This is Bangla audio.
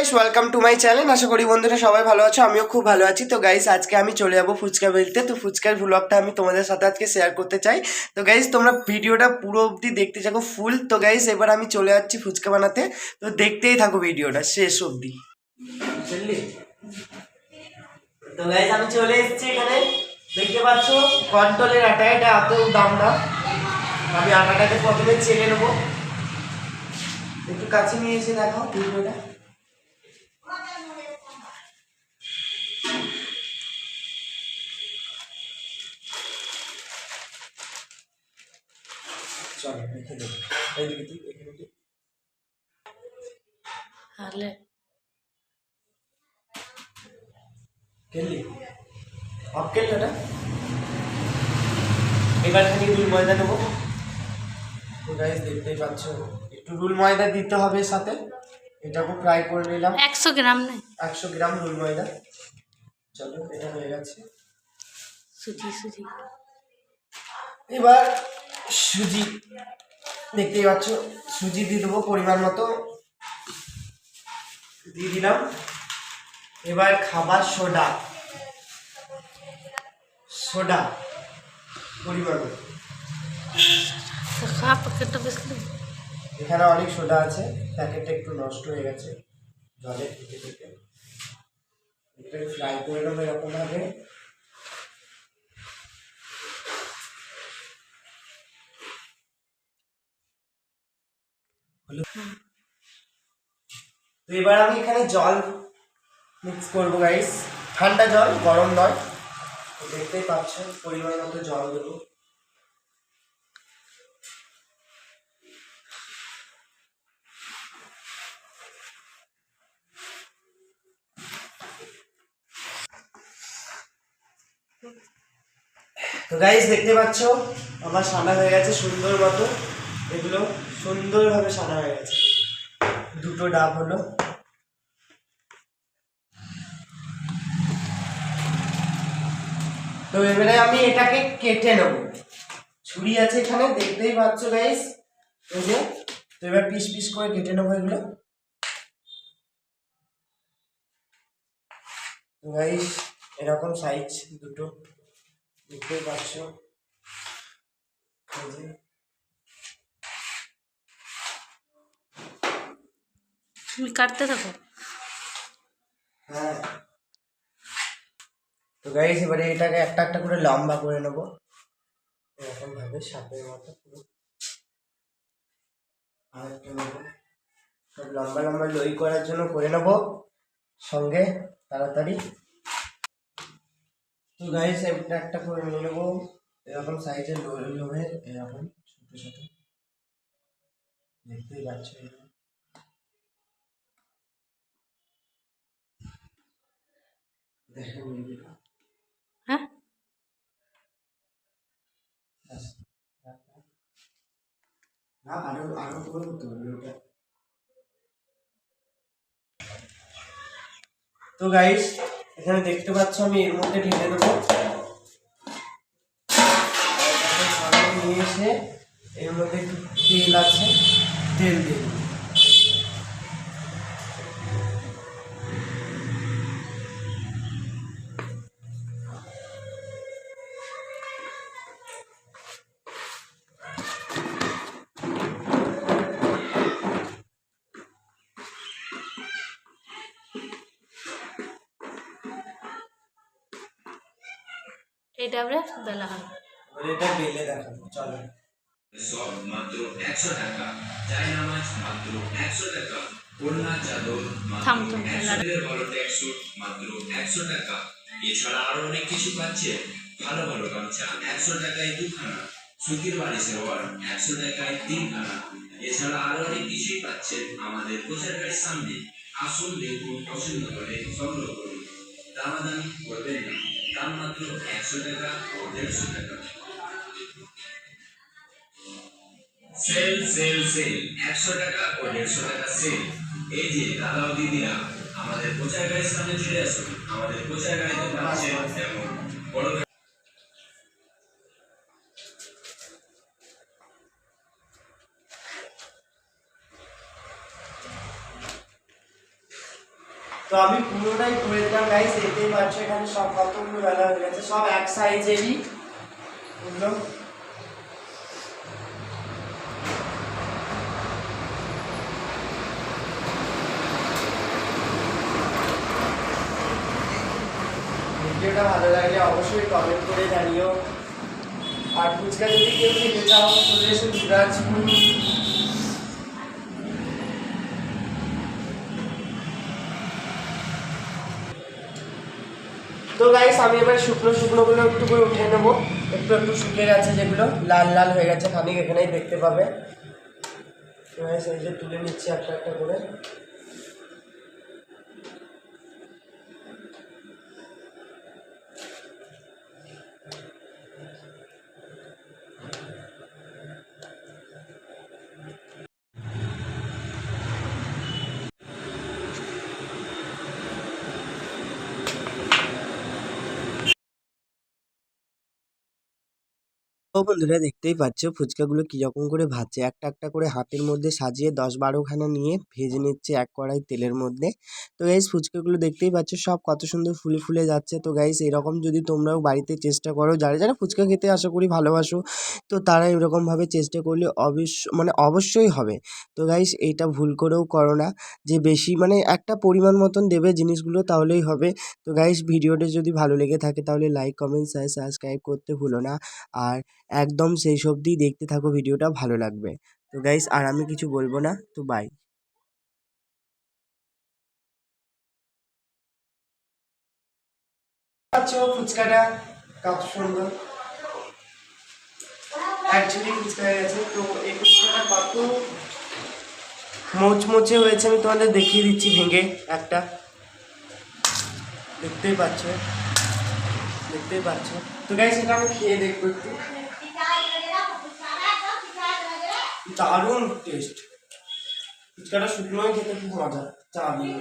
Guys, welcome to my channel. আশা করি বন্ধুরা সবাই ভালো আছো, আমিও খুব ভালো আছি। তো গাইস, আজকে আমি চলে যাবো ফুচকা বেলতে। তো ফুচকার ব্লগটা আমি তোমাদের সাথে আজকে শেয়ার করতে চাই। তো গাইস, তোমরা ভিডিওটা পুরো অবধি দেখতে থাকো ফুল। তো গাইস, এবার আমি চলে যাচ্ছি ফুচকা বানাতে। তো দেখতেই থাকো ভিডিওটা শেষ অবধি, বুঝলি? তো গাইস, আমি চলে এসেছি এখানে। দেখতে পাচ্ছ কন্ট্রোলের আটা, এটা এতও দাম না। আমি আটাটাকে প্রথমে চেলে নেবো। একটু কাছে নিয়ে এসে দেখো ভিডিওটা। চলো রেখে দেবো এইদিকে, তুই এখানে তুই হারলে খেললি অফ খেললি ওটা। এবার খানি রুল ময়দা নেবো। তো গাইস, দেখতেই পাচ্ছ একটু রুল ময়দা দিতে হবে সাথে। এটাকে ফ্রাই করে নিলাম। 100 গ্রাম নেই, 100 গ্রাম রুল ময়দা। চলো, এটা হয়ে গেছে। সুজি এবার সুজি, দেখতেই পাচ্ছ সুজি দিয়ে দেবো পরিমাণ মতো, দিয়ে দিলাম। এবার খাবার সোডা পরিমাণ মতো। খা প্যাকেটটা বেশি। এখানে অনেক সোডা আছে, প্যাকেটটা একটু নষ্ট হয়ে গেছে জলে থেকে থেকে। এটাকে ফ্রাই করে নেবো এরকম ভাবে। তো এবার আমি এখানে জল মিক্স করবো গাইস, ঠান্ডা জল, গরম নয়। তো দেখতেই পাচ্ছ পরিমাণ মতো জল দেবো। তো গাইস, দেখতে পাচ্ছ আমার সানা হয়ে গেছে সুন্দর মতো। এগুলো সুন্দরভাবে সানা হয়ে গেছে। দুটো ডাব হলো। তো এবারে আমি এটাকে কেটে নেব। ছুরি আছে এখানে, দেখতেই পাচ্ছ গাইস, এই যে। তো এবার পিস পিস করে কেটে নেবো এগুলো। তো গাইস, এরকম সাইজ দুটো, দেখতেই পাচ্ছ। এই যে। তুমি কাটতে থাকো। হ্যাঁ। তো গাইস, এবারে এটাকে একটা একটা করে লম্বা করে নেব এরকম ভাবে, সাপের মতো পুরো। আর একটা নেবো, সব লম্বা লম্বা লই করার জন্য করে নেব সঙ্গে তাড়াতাড়ি। তো গাইস, একটা একটা করে নিয়ে নেবো এরকম সাইজের লোভে, এরকম ছোট ছোট, দেখতেই পাচ্ছ। দেখেন হ্যাঁ, না, আরো আরো করে করতে হবে ওটা। তো গাইস, এখানে দেখতে পাচ্ছ আমি এর মধ্যে ঢেলে দেবো। নিয়ে এসে এর মধ্যে একটু তেল আছে, তেল দিয়ে দেবো। এটা আমরা বেলা হবে। এটা বেলে দেখাবো, চলো। সব মাত্র 100 টাকা, জায়নামাজ মাত্র 100 টাকা, ওড়না চাদর থাম মাত্র থাম 100 টাকা, বড় ট্যাক্সু মাত্র 100 টাকা। এছাড়া আরো অনেক কিছু পাচ্ছে। ভালো ভালো গামছা 100 টাকায় দুখানা, সুতির বাড়ি সেওয়ার 100 টাকায় 3খানা। এছাড়া আরো অনেক কিছুই পাচ্ছেন আমাদের কোচের গাড়ির সামনে। আসুন, দেখুন, পছন্দ করে সংগ্রহ করুন। দামাদামি করবেন না, দাম মাত্র 100 টাকা ও 150 টাকা। সেল সেল সেল, 100 টাকা ও 150 টাকা সেল। এই যে দাদা ও দিদিরা, আমাদের কোচার গাড়ির সামনে চলে আসুন। আমাদের কোচার গাড়িতে পাচ্ছেন যেমন বড় তো আমি পুরোটাই ঘুরে দিলাম গাইস, দেখতেই পাচ্ছ এখানে সব কতগুলো বেলা হয়ে গেছে, সব এক সাইজেরই বুঝলো। ভিডিওটা ভালো লাগলে অবশ্যই কমেন্ট করে জানিও। আর ফুচকা যদি কেউ খেতে চাও চলে এসে দিনাজপুর। তো গাইস আমি এবার শুকনো শুকনোগুলো একটু করে উঠে নেবো, একটু একটু শুকিয়ে গেছে যেগুলো লাল লাল হয়ে গেছে খানিক, এখানেই দেখতে পাবে। তো গাইস এই যে তুলে নিচ্ছি একটা একটা করে। তো বন্ধুরা দেখতেই পাচ্ছ ফুচকাগুলো কিরকম করে ভাজছে, একটা একটা করে হাতের মধ্যে সাজিয়ে 10-12খানা নিয়ে ভেজে নিচ্ছে এক কড়াই তেলের মধ্যে। তো গাইস ফুচকাগুলো দেখতেই পাচ্ছ সব কত সুন্দর ফুলে ফুলে যাচ্ছে। তো গাইস এরকম যদি তোমরাও বাড়িতে চেষ্টা করো, যারা যারা ফুচকা খেতে আশা করি ভালোবাসো, তো তারা এরকমভাবে চেষ্টা করলে অবশ্যই হবে। তো গাইস এইটা ভুল করেও করো না যে বেশি একটা পরিমাণ মতন দেবে জিনিসগুলো, তাহলেই হবে। তো গাইস ভিডিওটা যদি ভালো লেগে থাকে তাহলে লাইক কমেন্ট শেয়ার সাবস্ক্রাইব করতে ভুলো না। আর একদম শেষ অবধি দেখতে থাকো, ভিডিওটা ভালো লাগবে। তো গাইস আর আমি কিছু বলবো না, তো বাই। আচ্ছা ফুচকাটা কত সুন্দর অ্যাকচুয়ালি ফুচকা হয়ে গেছে। তো এই ফুচকাটা কত মোচমোচে হয়েছে আমি তোমাদের দেখিয়ে দিচ্ছি ভেঙে একটা, দেখতেই পাচ্ছ। তো গাইস এটা আমি খেয়ে দেখবো একটু, দারুণ টেস্ট। ফুচকাটা শুকনোই খেতে খুব মজা, চা দিয়ে।